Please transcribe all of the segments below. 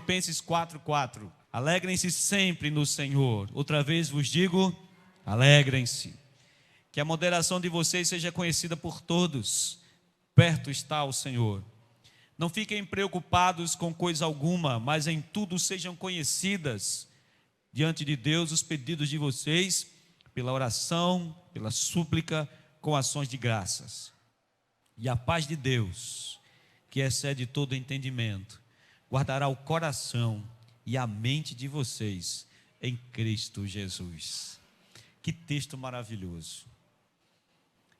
Filipenses 4:4. Alegrem-se sempre no Senhor. Outra vez vos digo, alegrem-se. Que a moderação de vocês seja conhecida por todos. Perto está o Senhor. Não fiquem preocupados com coisa alguma, mas em tudo sejam conhecidas diante de Deus os pedidos de vocês, pela oração, pela súplica, com ações de graças. E a paz de Deus, que excede todo entendimento, guardará o coração e a mente de vocês em Cristo Jesus. Que texto maravilhoso.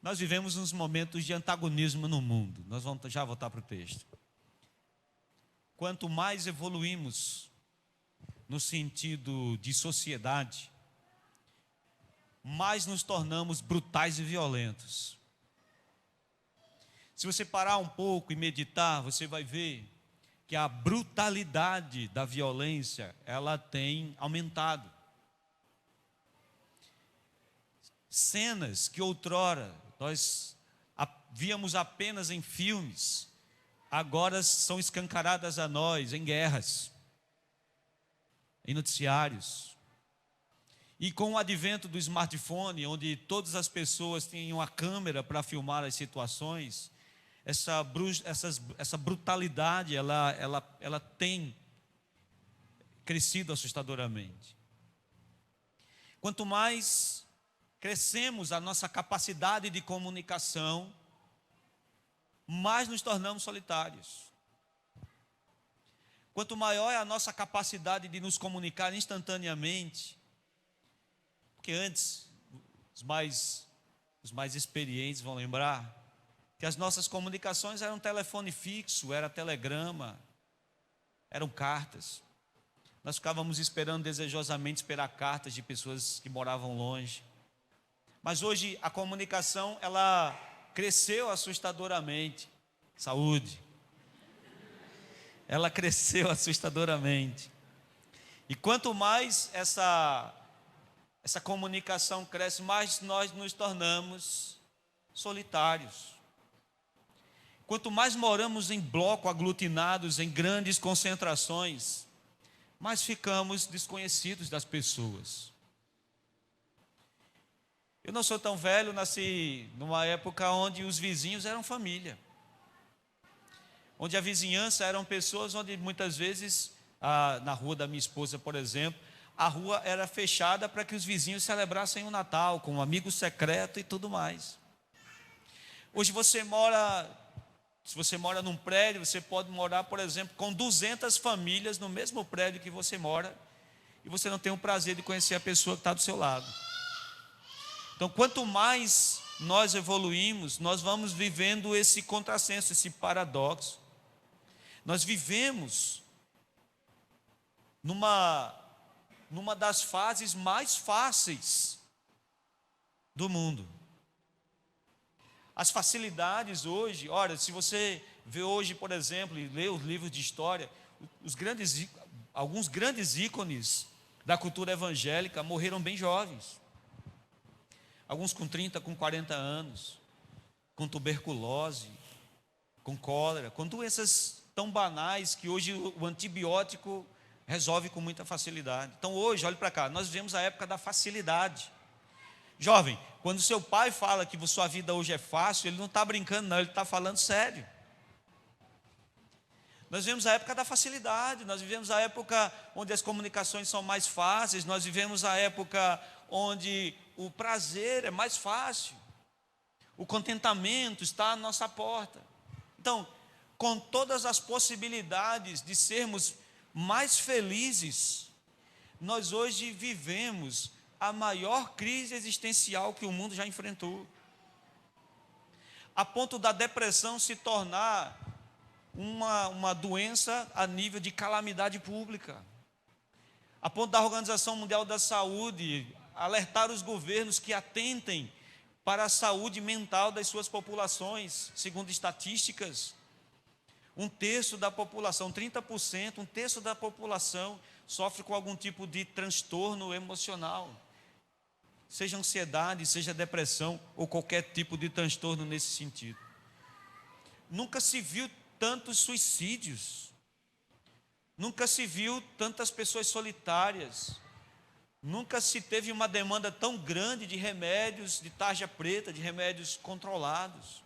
Nós vivemos uns momentos de antagonismo no mundo. Nós vamos já voltar para o texto. Quanto mais evoluímos no sentido de sociedade, mais nos tornamos brutais e violentos. Se você parar um pouco e meditar, você vai ver que a brutalidade da violência, ela tem aumentado. Cenas que outrora nós víamos apenas em filmes, agora são escancaradas a nós em guerras, em noticiários. E com o advento do smartphone, onde todas as pessoas têm uma câmera para filmar as situações, essa brutalidade, ela tem crescido assustadoramente. Quanto mais crescemos a nossa capacidade de comunicação, mais nos tornamos solitários. Quanto maior é a nossa capacidade de nos comunicar instantaneamente, porque antes, os mais experientes vão lembrar, que as nossas comunicações eram telefone fixo, era telegrama, eram cartas. Nós ficávamos esperando desejosamente esperar cartas de pessoas que moravam longe. Mas hoje a comunicação, ela cresceu assustadoramente. Saúde. Ela cresceu assustadoramente. E quanto mais essa comunicação cresce, mais nós nos tornamos solitários. Quanto mais moramos em bloco, aglutinados em grandes concentrações, mais ficamos desconhecidos das pessoas. Eu não sou tão velho, nasci numa época onde os vizinhos eram família. Onde a vizinhança eram pessoas onde muitas vezes, na rua da minha esposa, por exemplo, a rua era fechada para que os vizinhos celebrassem o Natal, com um amigo secreto e tudo mais. Hoje se você mora num prédio, você pode morar, por exemplo, com 200 famílias no mesmo prédio que você mora, e você não tem o prazer de conhecer a pessoa que está do seu lado. Então, quanto mais nós evoluímos, nós vamos vivendo esse contrassenso, esse paradoxo. Nós vivemos numa das fases mais fáceis do mundo. As facilidades hoje, olha, se você vê hoje, por exemplo, e lê os livros de história, alguns grandes ícones da cultura evangélica morreram bem jovens. Alguns com 30, com 40 anos, com tuberculose, com cólera, com doenças tão banais que hoje o antibiótico resolve com muita facilidade. Então hoje, olhe para cá, nós vivemos a época da facilidade. Jovem, quando seu pai fala que sua vida hoje é fácil, ele não está brincando não, ele está falando sério. Nós vivemos a época da facilidade, nós vivemos a época onde as comunicações são mais fáceis, nós vivemos a época onde o prazer é mais fácil, o contentamento está à nossa porta. Então, com todas as possibilidades de sermos mais felizes, nós hoje vivemos a maior crise existencial que o mundo já enfrentou, a ponto da depressão se tornar uma doença a nível de calamidade pública, a ponto da Organização Mundial da Saúde alertar os governos que atentem para a saúde mental das suas populações. Segundo estatísticas, 1/3 da população, 30%, 1/3 da população sofre com algum tipo de transtorno emocional, seja ansiedade, seja depressão ou qualquer tipo de transtorno nesse sentido. Nunca se viu tantos suicídios, Nunca se viu tantas pessoas solitárias. Nunca se teve uma demanda tão grande de remédios de tarja preta, de remédios controlados.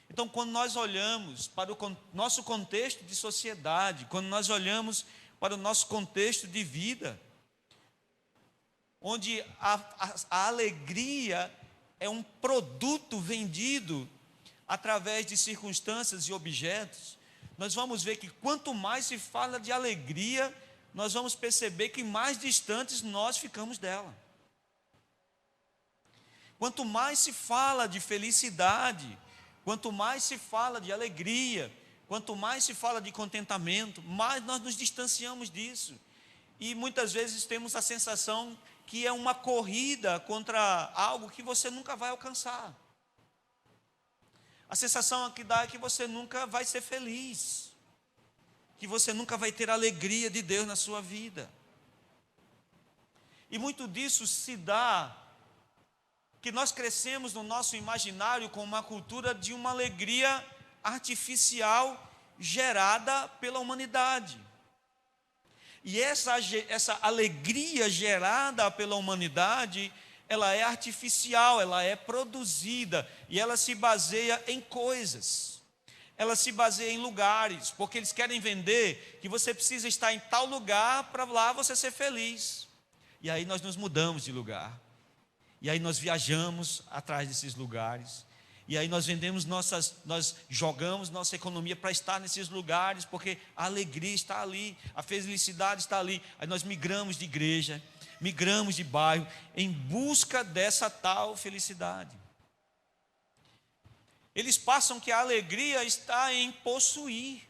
Então, quando nós olhamos para o nosso contexto de sociedade, quando nós olhamos para o nosso contexto de vida, onde a alegria é um produto vendido através de circunstâncias e objetos, nós vamos ver que quanto mais se fala de alegria, nós vamos perceber que mais distantes nós ficamos dela. Quanto mais se fala de felicidade, quanto mais se fala de alegria, quanto mais se fala de contentamento, mais nós nos distanciamos disso. E muitas vezes temos a sensação que é uma corrida contra algo que você nunca vai alcançar. A sensação que dá é que você nunca vai ser feliz, que você nunca vai ter a alegria de Deus na sua vida. E muito disso se dá que nós crescemos no nosso imaginário com uma cultura de uma alegria artificial gerada pela humanidade. E essa alegria gerada pela humanidade, ela é artificial, ela é produzida, e ela se baseia em coisas, ela se baseia em lugares, porque eles querem vender que você precisa estar em tal lugar para lá você ser feliz. E aí nós nos mudamos de lugar, e aí nós viajamos atrás desses lugares, e aí nós nós jogamos nossa economia para estar nesses lugares, porque a alegria está ali, a felicidade está ali. Aí nós migramos de igreja, migramos de bairro, em busca dessa tal felicidade. Eles passam que a alegria está em possuir.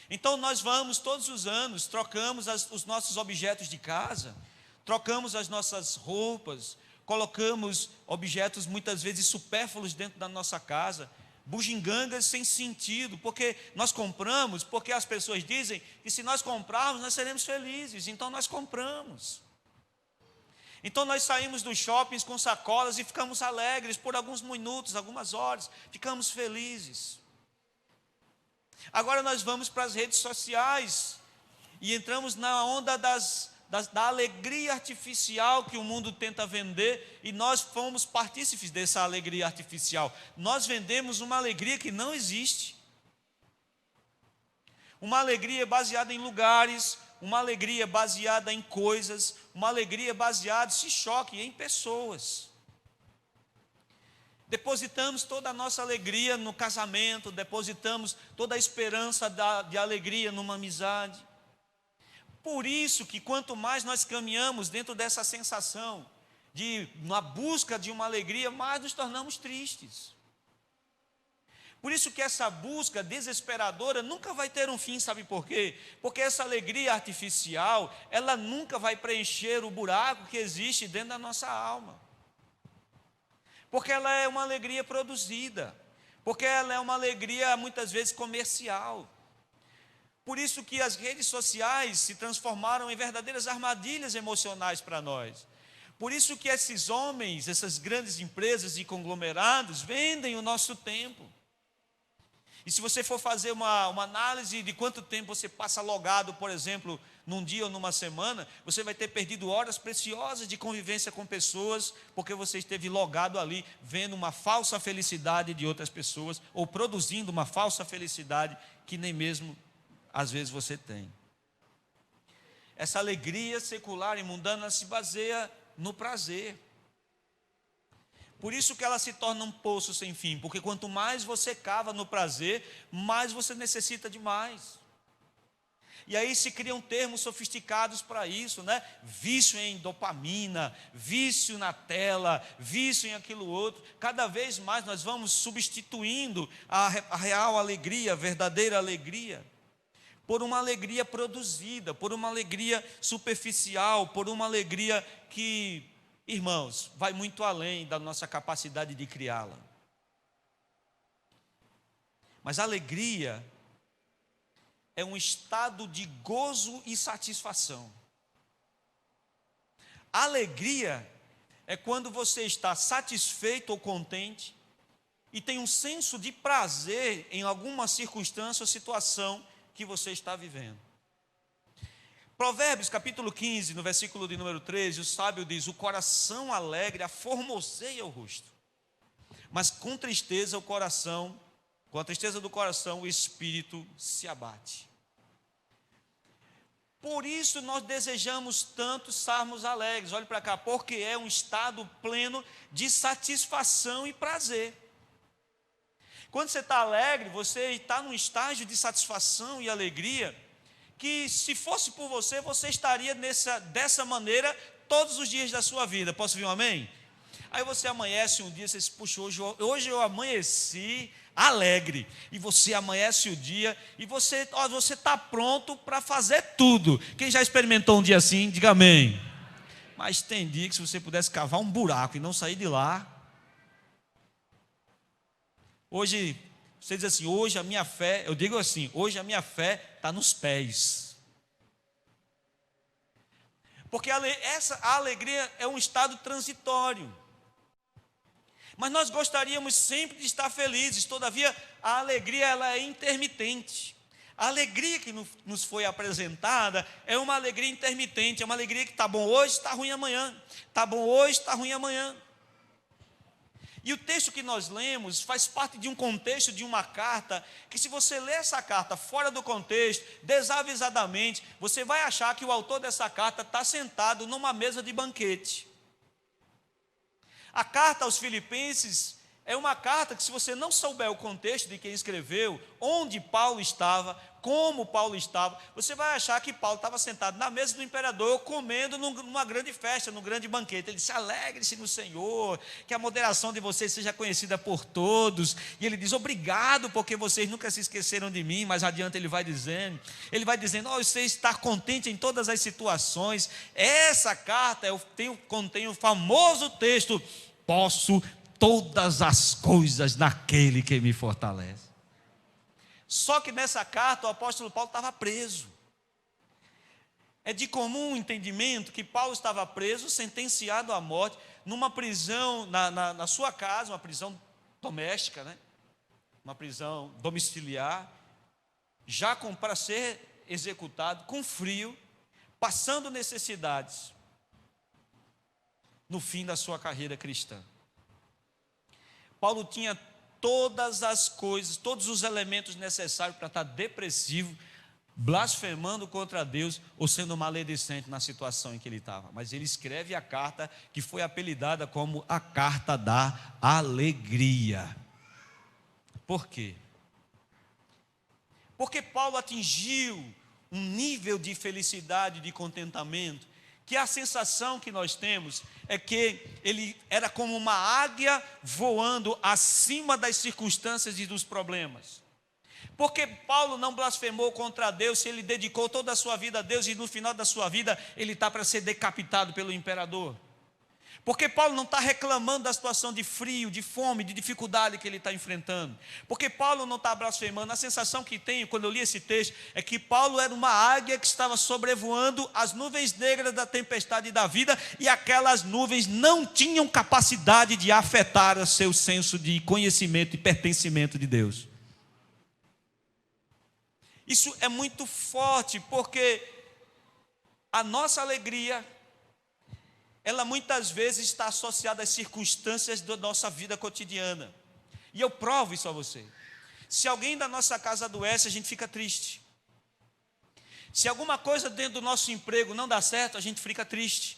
Então nós vamos todos os anos, trocamos os nossos objetos de casa, trocamos as nossas roupas, colocamos objetos muitas vezes supérfluos dentro da nossa casa, bugigangas sem sentido, porque nós compramos, porque as pessoas dizem que se nós comprarmos nós seremos felizes, então nós compramos. Então nós saímos dos shoppings com sacolas e ficamos alegres por alguns minutos, algumas horas, ficamos felizes. Agora nós vamos para as redes sociais e entramos na onda da alegria artificial que o mundo tenta vender, e nós fomos partícipes dessa alegria artificial. Nós vendemos uma alegria que não existe. Uma alegria baseada em lugares, uma alegria baseada em coisas, uma alegria baseada, se choque, em pessoas. Depositamos toda a nossa alegria no casamento, depositamos toda a esperança de alegria numa amizade. Por isso que quanto mais nós caminhamos dentro dessa sensação, na busca de uma alegria, mais nos tornamos tristes. Por isso que essa busca desesperadora nunca vai ter um fim, sabe por quê? Porque essa alegria artificial, ela nunca vai preencher o buraco que existe dentro da nossa alma. Porque ela é uma alegria produzida, porque ela é uma alegria muitas vezes comercial. Por isso que as redes sociais se transformaram em verdadeiras armadilhas emocionais para nós. Por isso que esses homens, essas grandes empresas e conglomerados vendem o nosso tempo. E se você for fazer uma análise de quanto tempo você passa logado, por exemplo, num dia ou numa semana, você vai ter perdido horas preciosas de convivência com pessoas, porque você esteve logado ali, vendo uma falsa felicidade de outras pessoas, ou produzindo uma falsa felicidade que nem mesmo às vezes você tem. Essa alegria secular e mundana se baseia no prazer. Por isso que ela se torna um poço sem fim, porque quanto mais você cava no prazer, mais você necessita de mais. E aí se criam termos sofisticados para isso, né? Vício em dopamina, vício na tela, vício em aquilo outro. Cada vez mais nós vamos substituindo a real alegria, a verdadeira alegria, por uma alegria produzida, por uma alegria superficial, por uma alegria que, irmãos, vai muito além da nossa capacidade de criá-la. Mas a alegria é um estado de gozo e satisfação. A alegria é quando você está satisfeito ou contente e tem um senso de prazer em alguma circunstância ou situação que você está vivendo. Provérbios capítulo 15, no versículo de número 13, o sábio diz: o coração alegre aformoseia o rosto, mas com a tristeza do coração, o espírito se abate. Por isso nós desejamos tanto estarmos alegres. Olhe para cá, porque é um estado pleno de satisfação e prazer. Quando você está alegre, você está num estágio de satisfação e alegria, que se fosse por você, você estaria dessa maneira todos os dias da sua vida. Posso ouvir um amém? Aí você amanhece um dia, você diz: puxa, hoje eu amanheci alegre. E você amanhece o dia e você está pronto para fazer tudo. Quem já experimentou um dia assim, diga amém. Mas tem dia que se você pudesse cavar um buraco e não sair de lá. Hoje, você diz assim: hoje a minha fé, eu digo assim, hoje a minha fé está nos pés. Porque a alegria é um estado transitório. Mas nós gostaríamos sempre de estar felizes, todavia a alegria ela é intermitente. A alegria que nos foi apresentada é uma alegria intermitente, é uma alegria que está bom hoje, está ruim amanhã. Está bom hoje, está ruim amanhã. E o texto que nós lemos faz parte de um contexto de uma carta, que se você ler essa carta fora do contexto, desavisadamente, você vai achar que o autor dessa carta está sentado numa mesa de banquete. A carta aos Filipenses é uma carta que, se você não souber o contexto de quem escreveu, onde Paulo estava, como Paulo estava, você vai achar que Paulo estava sentado na mesa do imperador, comendo numa grande festa, num grande banquete. Ele disse: alegre-se no Senhor, que a moderação de vocês seja conhecida por todos. E ele diz: obrigado, porque vocês nunca se esqueceram de mim. Mais adiante ele vai dizendo, você está contente em todas as situações. Essa carta contém o famoso texto: posso todas as coisas naquele que me fortalece. Só que nessa carta o apóstolo Paulo estava preso. É de comum entendimento que Paulo estava preso, sentenciado à morte, numa prisão, na sua casa, uma prisão doméstica, né? Uma prisão domiciliar, já para ser executado, com frio, passando necessidades, no fim da sua carreira cristã. Paulo tinha todas as coisas, todos os elementos necessários para estar depressivo, blasfemando contra Deus ou sendo maledicente na situação em que ele estava. Mas ele escreve a carta que foi apelidada como a carta da alegria. Por quê? Porque Paulo atingiu um nível de felicidade, de contentamento, que a sensação que nós temos é que ele era como uma águia voando acima das circunstâncias e dos problemas. Porque Paulo não blasfemou contra Deus, se ele dedicou toda a sua vida a Deus e no final da sua vida ele está para ser decapitado pelo imperador. Porque Paulo não está reclamando da situação de frio, de fome, de dificuldade que ele está enfrentando. Porque Paulo não está blasfemando. A sensação que tenho quando eu li esse texto é que Paulo era uma águia que estava sobrevoando as nuvens negras da tempestade da vida, e aquelas nuvens não tinham capacidade de afetar o seu senso de conhecimento e pertencimento de Deus. Isso é muito forte, porque a nossa alegria, ela muitas vezes está associada às circunstâncias da nossa vida cotidiana. E eu provo isso a você. Se alguém da nossa casa adoece, a gente fica triste. Se alguma coisa dentro do nosso emprego não dá certo, a gente fica triste.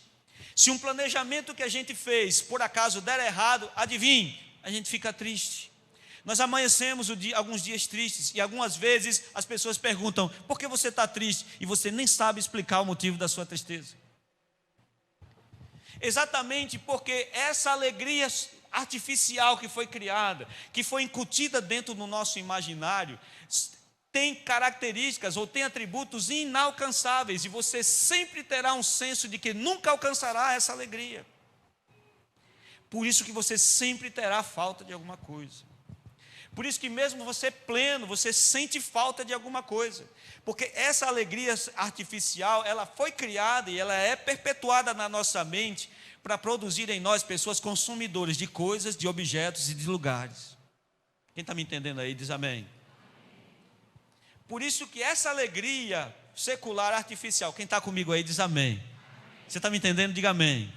Se um planejamento que a gente fez, por acaso, der errado, adivinhe, a gente fica triste. Nós amanhecemos alguns dias tristes, e algumas vezes as pessoas perguntam: por que você está triste? E você nem sabe explicar o motivo da sua tristeza. Exatamente porque essa alegria artificial que foi criada, que foi incutida dentro do nosso imaginário, tem características ou tem atributos inalcançáveis, e você sempre terá um senso de que nunca alcançará essa alegria. Por isso que você sempre terá falta de alguma coisa. Por isso que mesmo você pleno, você sente falta de alguma coisa. Porque essa alegria artificial, ela foi criada e ela é perpetuada na nossa mente para produzir em nós pessoas consumidoras de coisas, de objetos e de lugares. Quem está me entendendo aí, diz amém. Por isso que essa alegria secular, artificial, quem está comigo aí diz amém. Você está me entendendo? Diga amém.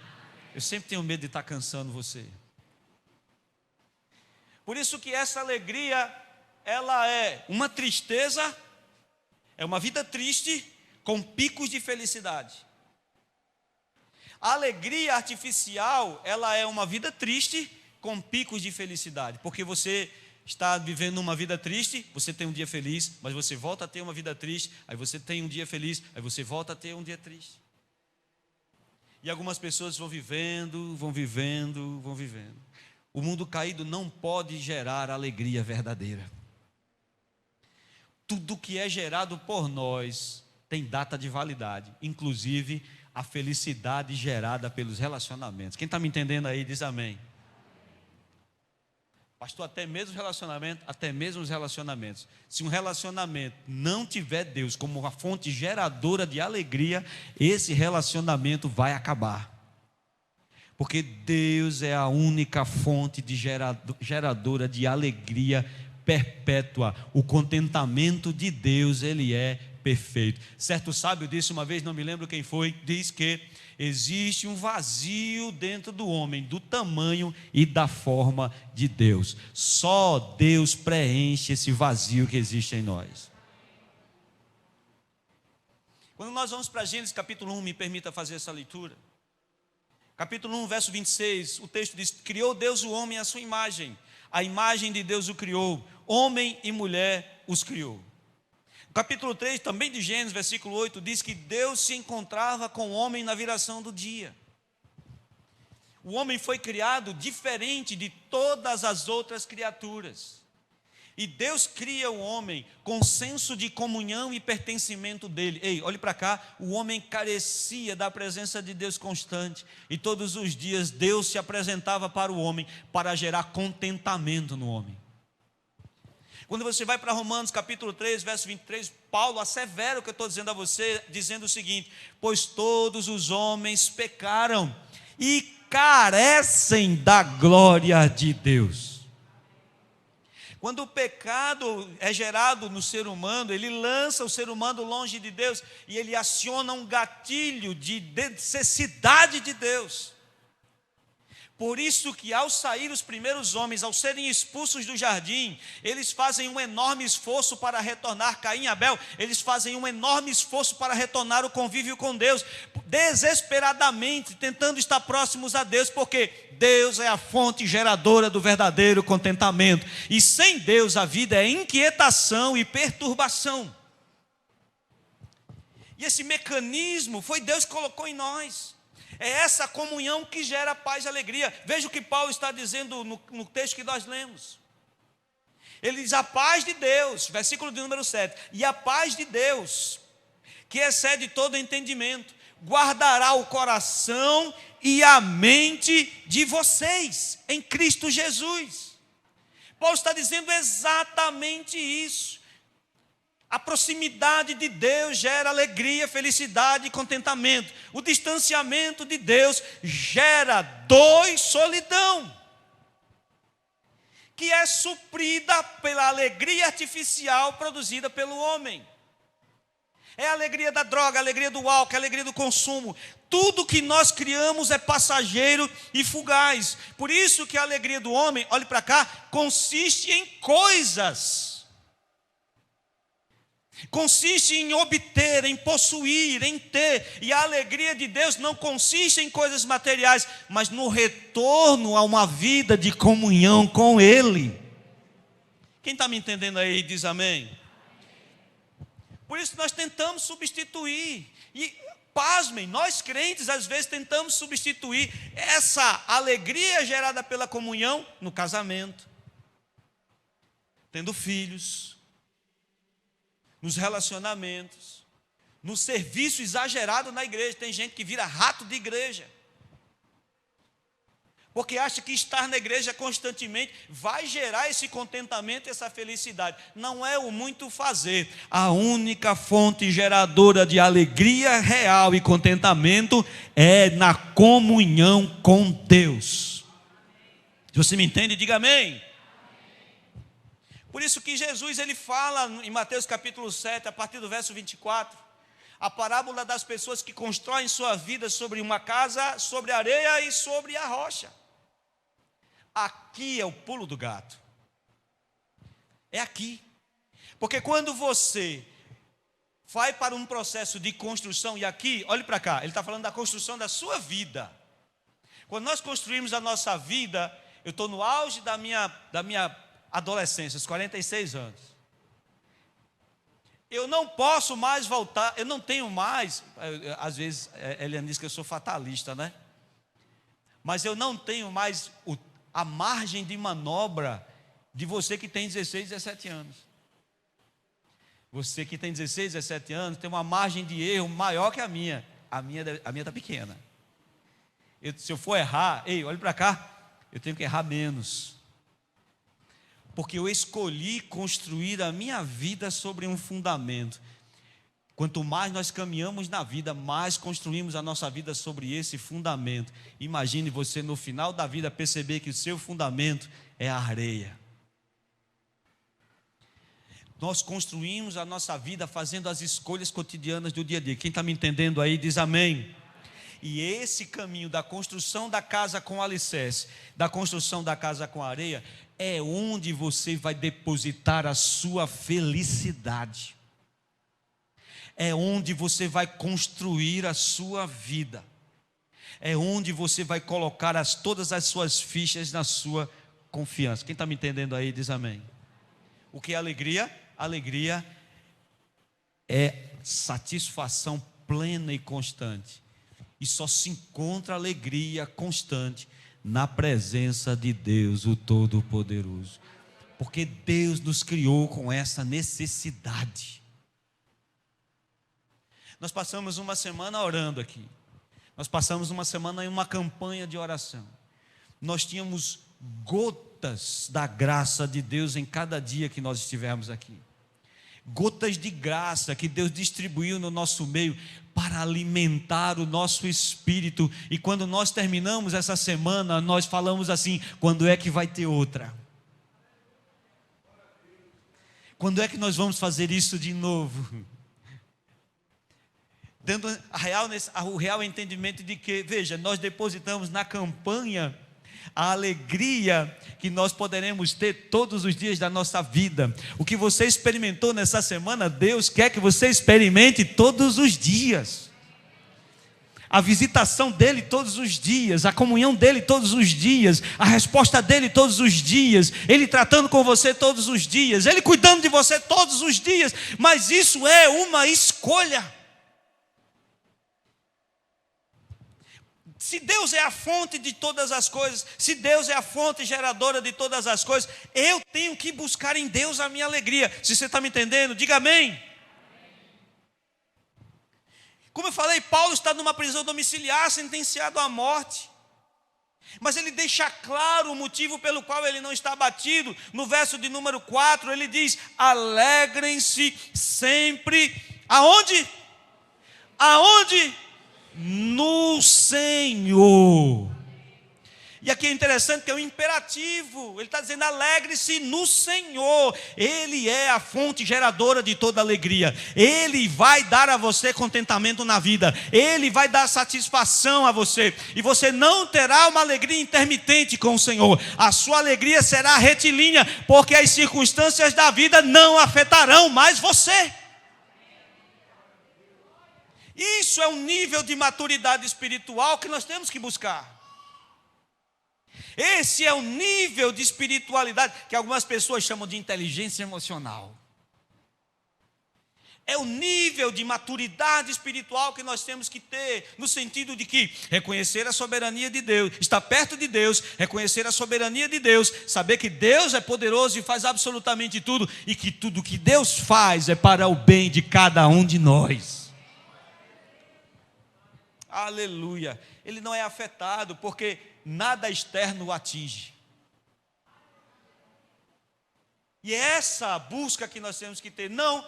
Eu sempre tenho medo de estar cansando você. Por isso que essa alegria, ela é uma tristeza, é uma vida triste com picos de felicidade. A alegria artificial, ela é uma vida triste com picos de felicidade, porque você está vivendo uma vida triste, você tem um dia feliz, mas você volta a ter uma vida triste, aí você tem um dia feliz, aí você volta a ter um dia triste. E algumas pessoas vão vivendo, vão vivendo, vão vivendo. O mundo caído não pode gerar alegria verdadeira. Tudo que é gerado por nós tem data de validade, inclusive a felicidade gerada pelos relacionamentos. Quem está me entendendo aí diz amém. Pastor, até mesmo os relacionamentos. Se um relacionamento não tiver Deus como uma fonte geradora de alegria, esse relacionamento vai acabar. Porque Deus é a única fonte de geradora de alegria perpétua. O contentamento de Deus, ele é perfeito. Certo sábio disse uma vez, não me lembro quem foi, diz que existe um vazio dentro do homem, do tamanho e da forma de Deus. Só Deus preenche esse vazio que existe em nós. Quando nós vamos para Gênesis capítulo 1, me permita fazer essa leitura. Capítulo 1, verso 26, o texto diz: criou Deus o homem à sua imagem, a imagem de Deus o criou, homem e mulher os criou. Capítulo 3, também de Gênesis, versículo 8, diz que Deus se encontrava com o homem na viração do dia. O homem foi criado diferente de todas as outras criaturas. E Deus cria o homem com senso de comunhão e pertencimento dele. Ei, olhe para cá, o homem carecia da presença de Deus constante. E todos os dias Deus se apresentava para o homem para gerar contentamento no homem. Quando você vai para Romanos capítulo 3, verso 23, Paulo assevera o que eu estou dizendo a você, dizendo o seguinte: pois todos os homens pecaram e carecem da glória de Deus. Quando o pecado é gerado no ser humano, ele lança o ser humano longe de Deus e ele aciona um gatilho de necessidade de Deus. Por isso que ao sair os primeiros homens, ao serem expulsos do jardim, eles fazem um enorme esforço para retornar. Caim e Abel, eles fazem um enorme esforço para retornar o convívio com Deus, desesperadamente tentando estar próximos a Deus, porque Deus é a fonte geradora do verdadeiro contentamento, e sem Deus a vida é inquietação e perturbação. E esse mecanismo foi Deus que colocou em nós. É essa comunhão que gera paz e alegria. Veja o que Paulo está dizendo no texto que nós lemos. Ele diz: a paz de Deus, versículo de número 7, e a paz de Deus, que excede todo entendimento, guardará o coração e a mente de vocês, em Cristo Jesus. Paulo está dizendo exatamente isso. A proximidade de Deus gera alegria, felicidade e contentamento. O distanciamento de Deus gera dor e solidão, que é suprida pela alegria artificial produzida pelo homem. É a alegria da droga, a alegria do álcool, a alegria do consumo. Tudo que nós criamos é passageiro e fugaz. Por isso que a alegria do homem, olhe para cá, consiste em coisas. Consiste em obter, em possuir, em ter. E a alegria de Deus não consiste em coisas materiais, mas no retorno a uma vida de comunhão com Ele. Quem está me entendendo aí diz amém. Por isso nós tentamos substituir. E pasmem, nós crentes às vezes tentamos substituir essa alegria gerada pela comunhão no casamento, tendo filhos, nos relacionamentos, no serviço exagerado na igreja. Tem gente que vira rato de igreja, porque acha que estar na igreja constantemente vai gerar esse contentamento, essa felicidade. Não é o muito fazer. A única fonte geradora de alegria real e contentamento é na comunhão com Deus. Se você me entende, diga amém. Por isso que Jesus ele fala em Mateus capítulo 7, a partir do verso 24, a parábola das pessoas que constroem sua vida sobre uma casa, sobre a areia e sobre a rocha. Aqui é o pulo do gato. É aqui. Porque quando você vai para um processo de construção, e aqui, olhe para cá, ele está falando da construção da sua vida. Quando nós construímos a nossa vida, eu estou no auge da minha adolescência, os 46 anos. Eu não posso mais voltar, eu não tenho mais, às vezes Eliane diz que eu sou fatalista, né? Mas eu não tenho mais a margem de manobra de você que tem 16, 17 anos. Você que tem 16, 17 anos tem uma margem de erro maior que a minha. A minha está pequena. Se eu for errar, ei, olhe para cá, eu tenho que errar menos. Porque eu escolhi construir a minha vida sobre um fundamento. Quanto mais nós caminhamos na vida, mais construímos a nossa vida sobre esse fundamento. Imagine você no final da vida perceber que o seu fundamento é a areia. Nós construímos a nossa vida fazendo as escolhas cotidianas do dia a dia. Quem está me entendendo aí diz amém. E esse caminho da construção da casa com alicerce, da construção da casa com areia, é onde você vai depositar a sua felicidade. É onde você vai construir a sua vida. É onde você vai colocar todas as suas fichas na sua confiança. Quem está me entendendo aí diz amém. O que é alegria? Alegria é satisfação plena e constante. E só se encontra alegria constante na presença de Deus, o Todo-Poderoso. Porque Deus nos criou com essa necessidade. Nós passamos uma semana orando aqui. Nós passamos uma semana em uma campanha de oração. Nós tínhamos gotas da graça de Deus em cada dia que nós estivermos aqui. Gotas de graça que Deus distribuiu no nosso meio para alimentar o nosso espírito. E quando nós terminamos essa semana, nós falamos assim: quando é que vai ter outra? Quando é que nós vamos fazer isso de novo? Dando o real entendimento de que, veja, nós depositamos na campanha a alegria que nós poderemos ter todos os dias da nossa vida. O que você experimentou nessa semana, Deus quer que você experimente todos os dias. A visitação dEle todos os dias, a comunhão dEle todos os dias, a resposta dEle todos os dias, Ele tratando com você todos os dias, Ele cuidando de você todos os dias. Mas isso é uma escolha. Se Deus é a fonte de todas as coisas, se Deus é a fonte geradora de todas as coisas, eu tenho que buscar em Deus a minha alegria. Se você está me entendendo, diga amém. Como eu falei, Paulo está numa prisão domiciliar, sentenciado à morte. Mas ele deixa claro o motivo pelo qual ele não está abatido. No verso de número 4, ele diz: alegrem-se sempre. Aonde? Aonde? No Senhor. E aqui é interessante que é um imperativo. Ele está dizendo: alegre-se no Senhor. Ele é a fonte geradora de toda alegria. Ele vai dar a você contentamento na vida. Ele vai dar satisfação a você. E você não terá uma alegria intermitente com o Senhor. A sua alegria será retilínea, porque as circunstâncias da vida não afetarão mais você. Isso é um nível de maturidade espiritual que nós temos que buscar. Esse é o nível de espiritualidade que algumas pessoas chamam de inteligência emocional. É o nível de maturidade espiritual que nós temos que ter, no sentido de que reconhecer a soberania de Deus, estar perto de Deus, reconhecer a soberania de Deus, saber que Deus é poderoso e faz absolutamente tudo, e que tudo que Deus faz é para o bem de cada um de nós. Aleluia. Ele não é afetado porque nada externo o atinge. E é essa busca que nós temos que ter. Não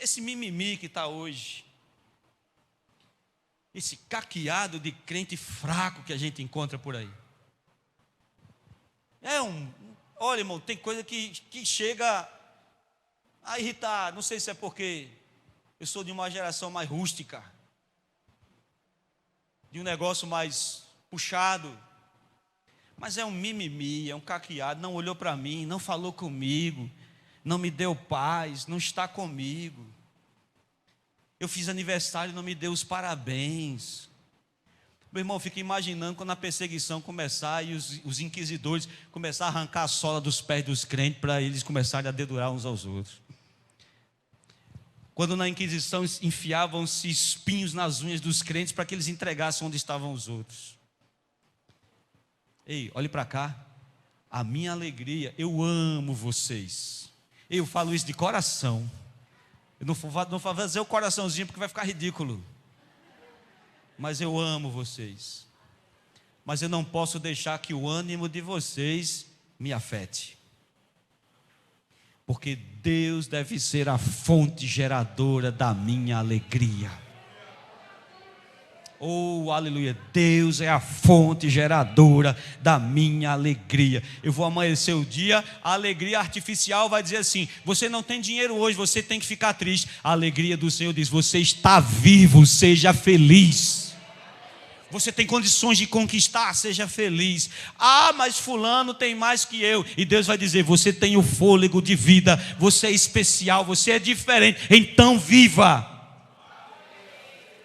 esse mimimi que está hoje. Esse caqueado de crente fraco que a gente encontra por aí. Olha, irmão, tem coisa que chega a irritar. Não sei se é porque eu sou de uma geração mais rústica, de um negócio mais puxado. Mas é um mimimi, é um caqueado, não olhou para mim, não falou comigo, não me deu paz, não está comigo. Eu fiz aniversário e não me deu os parabéns. Meu irmão, fica imaginando quando a perseguição começar e os inquisidores começarem a arrancar a sola dos pés dos crentes para eles começarem a dedurar uns aos outros. Quando na Inquisição enfiavam-se espinhos nas unhas dos crentes para que eles entregassem onde estavam os outros. Ei, olhe para cá. A minha alegria, eu amo vocês. Eu falo isso de coração. Eu não vou fazer o coraçãozinho porque vai ficar ridículo. Mas eu amo vocês. Mas eu não posso deixar que o ânimo de vocês me afete. Porque Deus deve ser a fonte geradora da minha alegria. Oh, aleluia, Deus é a fonte geradora da minha alegria. Eu vou amanhecer o dia, a alegria artificial vai dizer assim: você não tem dinheiro hoje, você tem que ficar triste. A alegria do Senhor diz: você está vivo, seja feliz. Você tem condições de conquistar, seja feliz. Ah, mas fulano tem mais que eu. E Deus vai dizer: você tem o fôlego de vida, você é especial, você é diferente, então viva.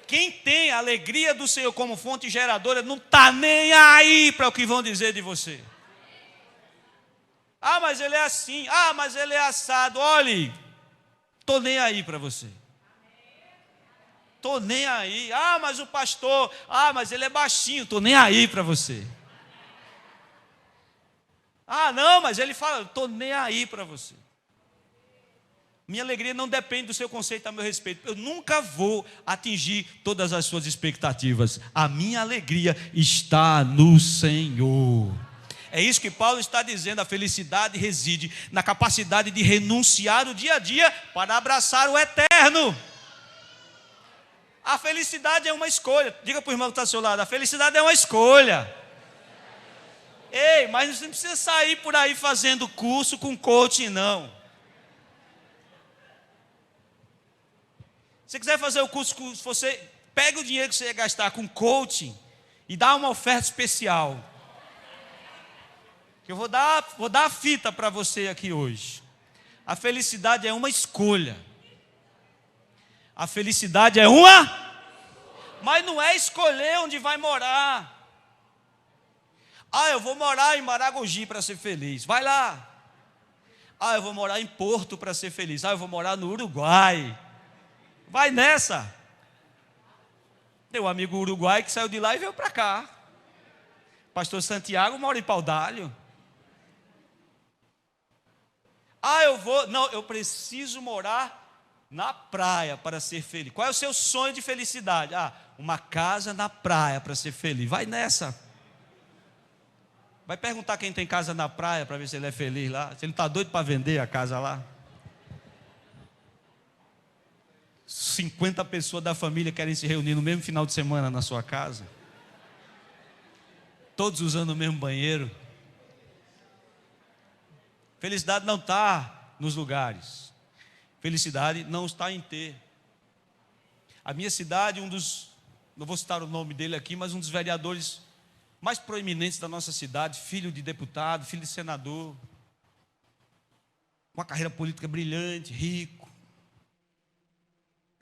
Quem tem a alegria do Senhor como fonte geradora não está nem aí para o que vão dizer de você. Ah, mas ele é assim. Ah, mas ele é assado. Olhe, estou nem aí para você. Estou nem aí. Ah, mas o pastor. Ah, mas ele é baixinho. Estou nem aí para você. Ah, não, mas ele fala. Estou nem aí para você. Minha alegria não depende do seu conceito a meu respeito. Eu nunca vou atingir todas as suas expectativas. A minha alegria está no Senhor. É isso que Paulo está dizendo. A felicidade reside na capacidade de renunciar o dia a dia para abraçar o eterno. A felicidade é uma escolha. Diga para o irmão que está ao seu lado: a felicidade é uma escolha. Ei, mas você não precisa sair por aí fazendo curso com coaching, não. Se você quiser fazer o curso, você pega o dinheiro que você ia gastar com coaching e dá uma oferta especial. Eu vou dar a fita para você aqui hoje. A felicidade é uma escolha. A felicidade é uma, mas não é escolher onde vai morar. Ah, eu vou morar em Maragogi para ser feliz. Vai lá. Ah, eu vou morar em Porto para ser feliz. Ah, eu vou morar no Uruguai. Vai nessa. Tem um amigo uruguai que saiu de lá e veio para cá. Pastor Santiago mora em Paudalho. Ah, eu preciso morar na praia para ser feliz. Qual é o seu sonho de felicidade? Ah, uma casa na praia para ser feliz. Vai nessa. Vai perguntar quem tem casa na praia para ver se ele é feliz lá. Se ele está doido para vender a casa lá. 50 pessoas da família querem se reunir no mesmo final de semana na sua casa. Todos usando o mesmo banheiro. Felicidade não está nos lugares. Felicidade não está em ter. A minha cidade, não vou citar o nome dele aqui, mas um dos vereadores mais proeminentes da nossa cidade, filho de deputado, filho de senador, uma carreira política brilhante, rico.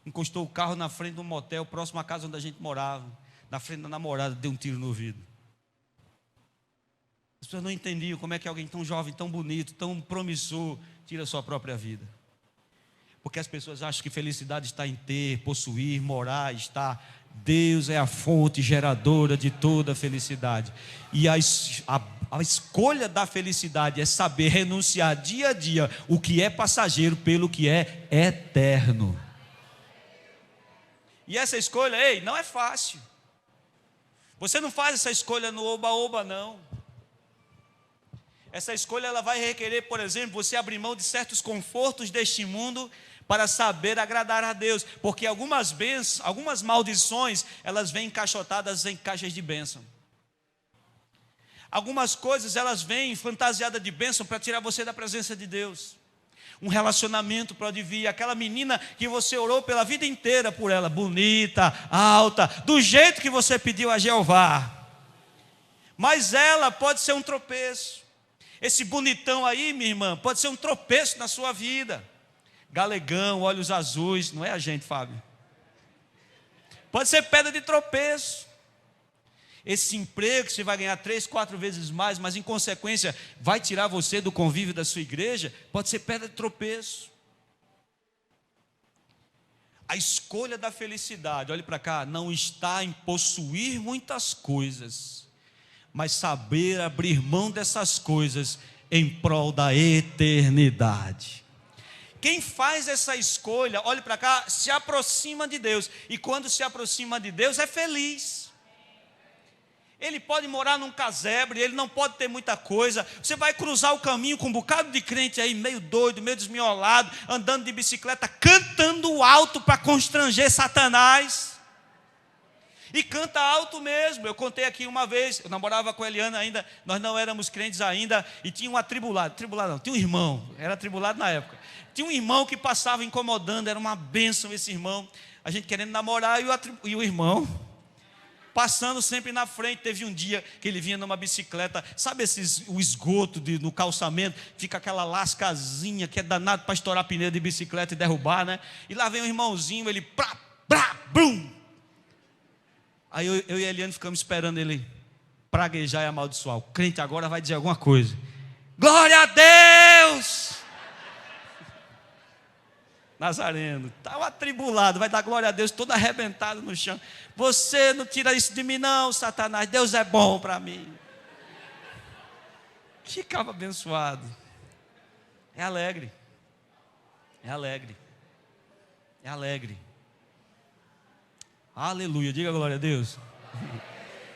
Encostou o carro na frente de um motel próximo à casa onde a gente morava. Na frente da namorada, deu um tiro no ouvido. As pessoas não entendiam como é que alguém tão jovem, tão bonito, tão promissor, tira a sua própria vida. Porque as pessoas acham que felicidade está em ter, possuir, morar, estar. Deus é a fonte geradora de toda a felicidade. E a escolha da felicidade é saber renunciar dia a dia o que é passageiro pelo que é eterno. E essa escolha, ei, não é fácil. Você não faz essa escolha no oba-oba, não. Essa escolha ela vai requerer, por exemplo, você abrir mão de certos confortos deste mundo para saber agradar a Deus, porque algumas maldições, elas vêm encaixotadas em caixas de bênção. Algumas coisas, elas vêm fantasiadas de bênção para tirar você da presença de Deus. Um relacionamento pode vir, aquela menina que você orou pela vida inteira por ela, bonita, alta, do jeito que você pediu a Jeová. Mas ela pode ser um tropeço. Esse bonitão aí, minha irmã, pode ser um tropeço na sua vida. Galegão, olhos azuis, não é a gente, Fábio? Pode ser pedra de tropeço. Esse emprego que você vai ganhar 3, 4 vezes mais, mas em consequência vai tirar você do convívio da sua igreja, pode ser pedra de tropeço. A escolha da felicidade, olhe para cá, não está em possuir muitas coisas, mas saber abrir mão dessas coisas em prol da eternidade. Quem faz essa escolha, olhe para cá, se aproxima de Deus, e quando se aproxima de Deus é feliz. Ele pode morar num casebre, ele não pode ter muita coisa. Você vai cruzar o caminho com um bocado de crente aí, meio doido, meio desmiolado, andando de bicicleta, cantando alto para constranger Satanás. E canta alto mesmo. Eu contei aqui uma vez, eu namorava com a Eliana ainda, nós não éramos crentes ainda, e tinha um atribulado, tinha um irmão, era atribulado na época. Tinha um irmão que passava incomodando, era uma bênção esse irmão. A gente querendo namorar e o irmão passando sempre na frente. Teve um dia que ele vinha numa bicicleta, sabe o esgoto no calçamento, fica aquela lascazinha que é danado para estourar pneu de bicicleta e derrubar, né? E lá vem um irmãozinho, ele brum. Aí eu e a Eliane ficamos esperando ele praguejar e amaldiçoar. O crente agora vai dizer alguma coisa. Glória a Deus! Nazareno, está atribulado, vai dar glória a Deus, todo arrebentado no chão. Você não tira isso de mim não, Satanás, Deus é bom para mim. Ficava abençoado. É alegre. É alegre. É alegre. Aleluia, diga glória a Deus.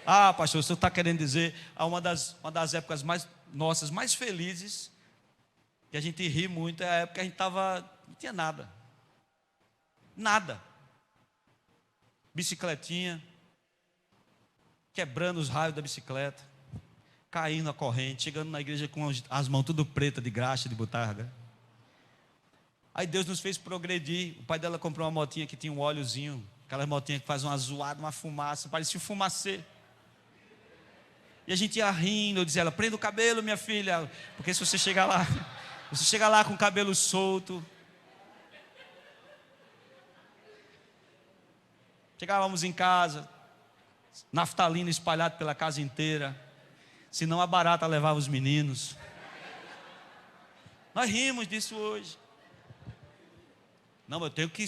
Ah, pastor, o senhor está querendo dizer uma das épocas nossas mais felizes, que a gente ri muito, é a época que a gente não tinha nada. Nada. Bicicletinha, quebrando os raios da bicicleta, caindo na corrente, chegando na igreja com as mãos tudo pretas de graxa, de botarga. Aí Deus nos fez progredir. O pai dela comprou uma motinha que tinha um óleozinho, aquela motinha que faz uma zoada, uma fumaça, parecia um fumacê. E a gente ia rindo, eu dizia ela, prenda o cabelo, minha filha, porque se você chegar lá com o cabelo solto. Chegávamos em casa, naftalina espalhado pela casa inteira, senão a barata levava os meninos. Nós rimos disso hoje. Não, eu tenho que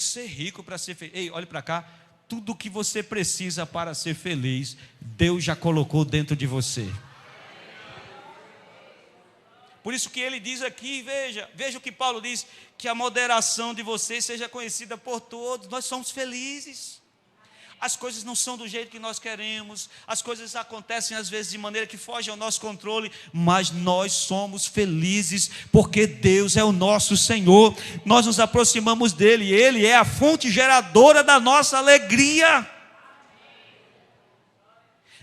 ser rico para ser feliz. Ei, olhe para cá, tudo o que você precisa para ser feliz, Deus já colocou dentro de você. Por isso que ele diz aqui, veja o que Paulo diz, que a moderação de vocês seja conhecida por todos. Nós somos felizes. As coisas não são do jeito que nós queremos, as coisas acontecem às vezes de maneira que foge ao nosso controle, mas nós somos felizes, porque Deus é o nosso Senhor, nós nos aproximamos dEle, Ele é a fonte geradora da nossa alegria.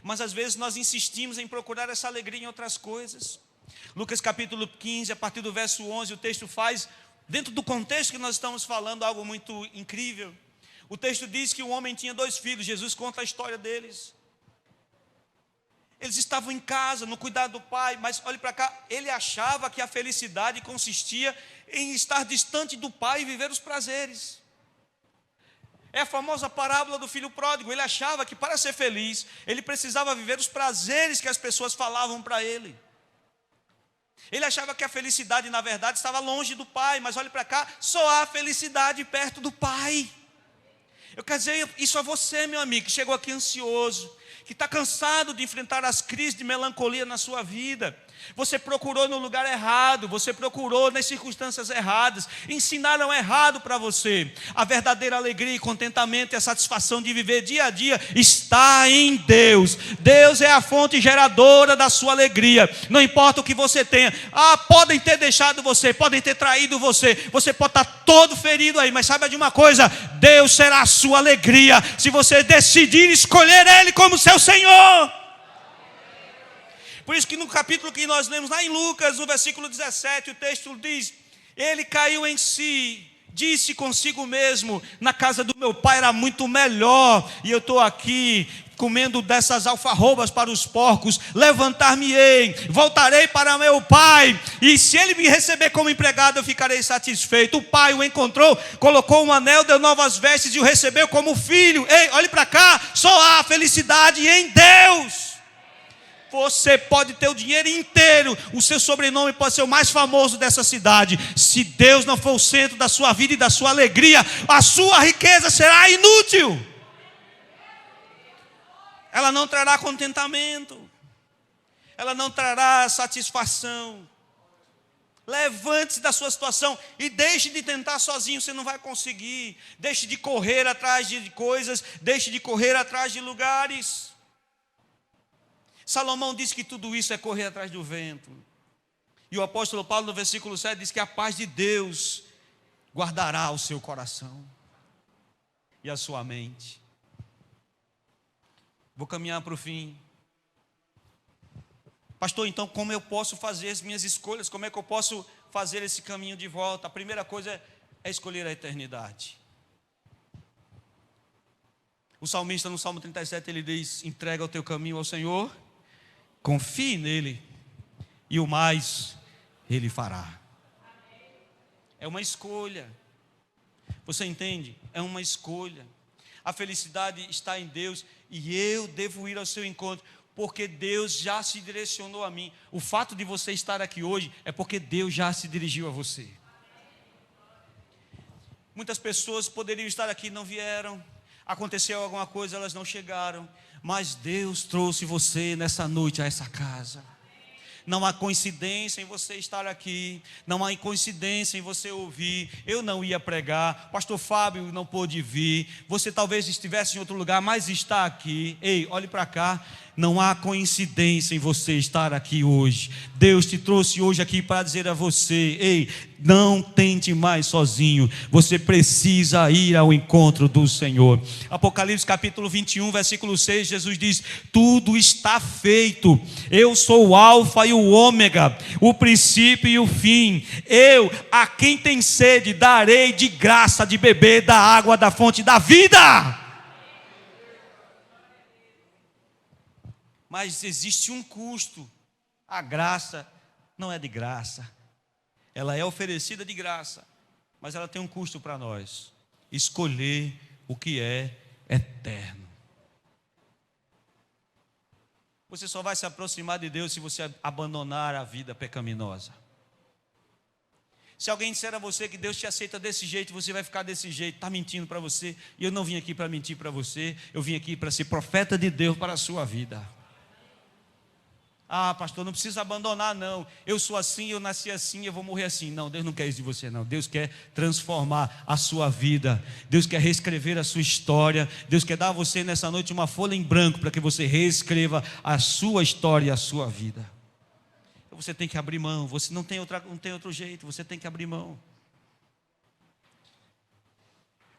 Mas às vezes nós insistimos em procurar essa alegria em outras coisas. Lucas capítulo 15, a partir do verso 11, o texto faz, dentro do contexto que nós estamos falando, algo muito incrível. O texto diz que um homem tinha 2 filhos, Jesus conta a história deles. Eles estavam em casa, no cuidado do pai, mas olhe para cá, ele achava que a felicidade consistia em estar distante do pai e viver os prazeres. É a famosa parábola do filho pródigo. Ele achava que para ser feliz, ele precisava viver os prazeres que as pessoas falavam para ele. Ele achava que a felicidade, na verdade, estava longe do pai, mas olhe para cá, só há felicidade perto do pai. Eu quero dizer isso a você, meu amigo, que chegou aqui ansioso, que está cansado de enfrentar as crises de melancolia na sua vida. Você procurou no lugar errado, você procurou nas circunstâncias erradas, ensinaram errado para você. A verdadeira alegria e contentamento e a satisfação de viver dia a dia está em Deus. Deus é a fonte geradora da sua alegria. Não importa o que você tenha. Podem ter deixado você, podem ter traído você, você pode estar todo ferido aí, mas saiba de uma coisa, Deus será a sua alegria, se você decidir escolher Ele como seu Senhor. Por isso que no capítulo que nós lemos lá em Lucas, no versículo 17, o texto diz Ele caiu em si, disse consigo mesmo: na casa do meu pai era muito melhor, e eu estou aqui comendo dessas alfarrobas para os porcos. Levantar-me-ei, voltarei para meu pai, e se ele me receber como empregado, eu ficarei satisfeito. O pai o encontrou, colocou um anel, deu novas vestes e o recebeu como filho. Ei, olhe para cá, só há felicidade em Deus. Você pode ter o dinheiro inteiro, o seu sobrenome pode ser o mais famoso dessa cidade. Se Deus não for o centro da sua vida e da sua alegria, a sua riqueza será inútil. Ela não trará contentamento, ela não trará satisfação. Levante-se da sua situação e deixe de tentar sozinho, você não vai conseguir. Deixe de correr atrás de coisas, deixe de correr atrás de lugares. Salomão disse que tudo isso é correr atrás do vento. E o apóstolo Paulo, no versículo 7, diz que a paz de Deus guardará o seu coração e a sua mente. Vou caminhar para o fim. Pastor, então como eu posso fazer as minhas escolhas? Como é que eu posso fazer esse caminho de volta? A primeira coisa é escolher a eternidade. O salmista no Salmo 37, ele diz: entrega o teu caminho ao Senhor, confie nele, e o mais ele fará. É uma escolha. Você entende? É uma escolha. A felicidade está em Deus, e eu devo ir ao seu encontro, porque Deus já se direcionou a mim. O fato de você estar aqui hoje é porque Deus já se dirigiu a você. Muitas pessoas poderiam estar aqui e não vieram. Aconteceu alguma coisa, elas não chegaram. Mas Deus trouxe você nessa noite a essa casa. Não há coincidência em você estar aqui. Não há coincidência em você ouvir. Eu não ia pregar, pastor Fábio não pôde vir. Você talvez estivesse em outro lugar, mas está aqui. Ei, olhe para cá. Não há coincidência em você estar aqui hoje. Deus te trouxe hoje aqui para dizer a você: ei, não tente mais sozinho. Você precisa ir ao encontro do Senhor. Apocalipse capítulo 21, versículo 6, Jesus diz: tudo está feito. Eu sou o alfa e o ômega, o princípio e o fim. Eu, a quem tem sede, darei de graça de beber da água da fonte da vida. Mas existe um custo. A graça não é de graça. Ela é oferecida de graça, mas ela tem um custo para nós: escolher o que é eterno. Você só vai se aproximar de Deus se você abandonar a vida pecaminosa. Se alguém disser a você que Deus te aceita desse jeito, você vai ficar desse jeito, está mentindo para você. E eu não vim aqui para mentir para você, eu vim aqui para ser profeta de Deus para a sua vida. Ah, pastor, não precisa abandonar não. Eu sou assim, eu nasci assim, eu vou morrer assim. Não, Deus não quer isso de você não. Deus quer transformar a sua vida. Deus quer reescrever a sua história. Deus quer dar a você nessa noite uma folha em branco para que você reescreva a sua história e a sua vida. Você tem que abrir mão. Você não tem outro jeito. Você tem que abrir mão.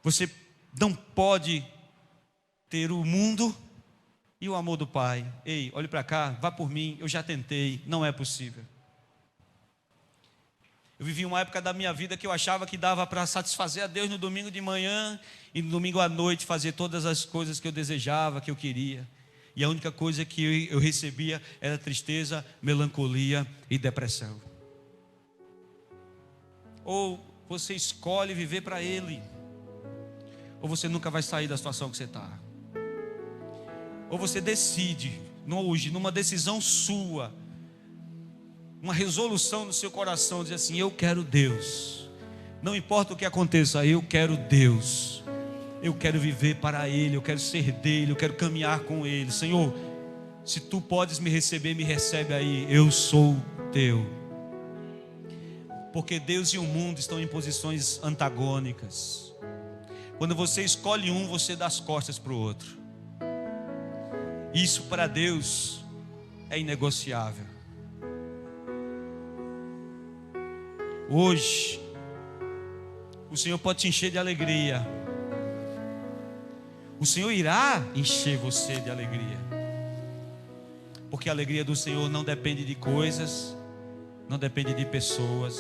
Você não pode ter o mundo e o amor do Pai. Ei, olhe para cá, vá por mim, eu já tentei, não é possível. Eu vivi uma época da minha vida que eu achava que dava para satisfazer a Deus no domingo de manhã e no domingo à noite fazer todas as coisas que eu desejava, que eu queria. E a única coisa que eu recebia era tristeza, melancolia e depressão. Ou você escolhe viver para Ele, ou você nunca vai sair da situação que você está. Ou você decide, hoje, numa decisão sua, uma resolução no seu coração, dizer assim: eu quero Deus. Não importa o que aconteça, eu quero Deus. Eu quero viver para Ele, eu quero ser dEle, eu quero caminhar com Ele. Senhor, se Tu podes me receber, me recebe aí, eu sou Teu. Porque Deus e o mundo estão em posições antagônicas. Quando você escolhe um, você dá as costas para o outro. Isso para Deus é inegociável. Hoje, o Senhor pode te encher de alegria. O Senhor irá encher você de alegria. Porque a alegria do Senhor não depende de coisas, não depende de pessoas.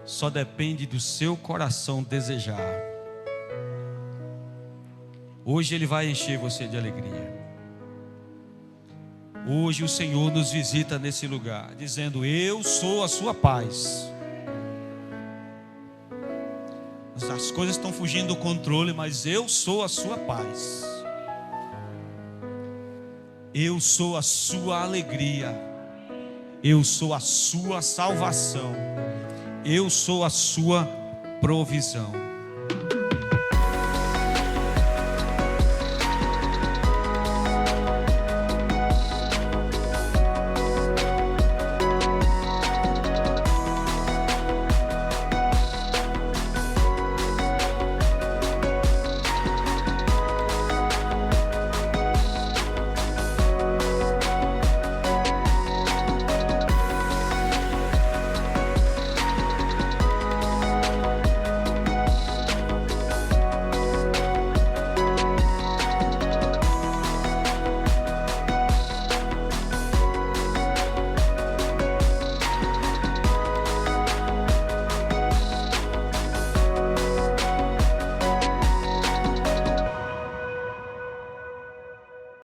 só depende do seu coração desejar. Hoje Ele vai encher você de alegria. Hoje o Senhor nos visita nesse lugar, dizendo: eu sou a sua paz. As coisas estão fugindo do controle, mas eu sou a sua paz. Eu sou a sua alegria. Eu sou a sua salvação. Eu sou a sua provisão.